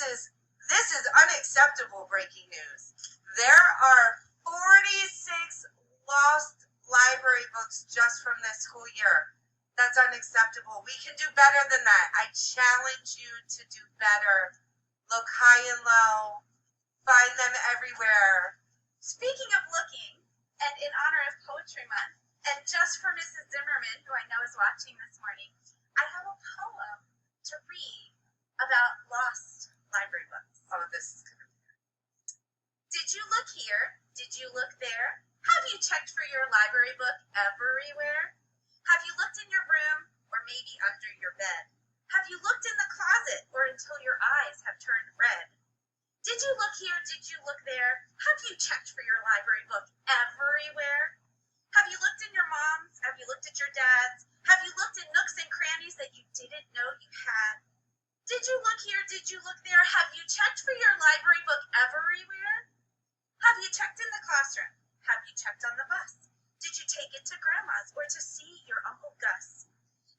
this is unacceptable breaking news. There are 46 lost library books just from this school year. That's unacceptable. We can do better than that. I challenge you to do better. Look high and low. Find them everywhere. Speaking of looking, and in honor of Poetry Month, and just for Mrs. Zimmerman, who I know is watching this morning, I have a poem to read about lost library books. Oh, this is gonna be good. Did you look here? Did you look there? Have you checked for your library book everywhere? Have you looked in your room or maybe under your bed? Have you looked in the closet or until your eyes have turned red? Did you look here? Did you look there? Have you checked for your library book everywhere? Have you looked in your mom's? Have you looked at your dad's? Have you looked in nooks and crannies that you didn't know you had? Did you look here? Did you look there? Have you checked for your library book everywhere? Have you checked in the classroom? Have you checked on the bus? Did you take it to Grandma's or to see your Uncle Gus?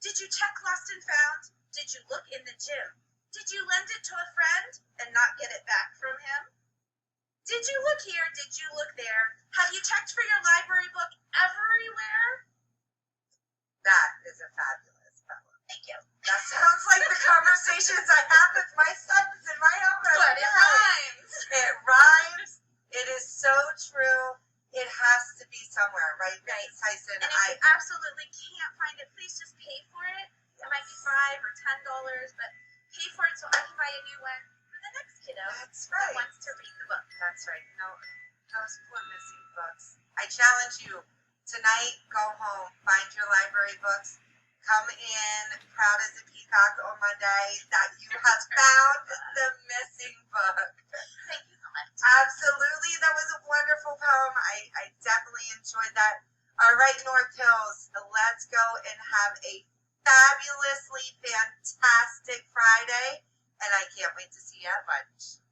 Did you check lost and found? Did you look in the gym? Did you lend it to a friend and not get it back from him? Did you look here? Did you look there? Have you checked for your library book everywhere? That is a fabulous poem. Thank you. That sounds like the conversations I have with my sons in my home. But it rhymes. It rhymes. It is so true. It has to be somewhere, right, Right. Mrs. Tyson? And if you absolutely can't find it, please just pay for it. It might be $5 or $10, but pay for it so I can buy a new one for the next kiddo That's that right. wants to read the book. That's right. No, those poor missing books. I challenge you tonight. Go home, find your library books. Come in proud as a peacock on Monday that you have found the missing book. Thank you so much. Absolutely, that was a wonderful poem. I definitely enjoyed that. All right, North Hills, let's go and have a fabulously fantastic Friday, and I can't wait to see you at lunch.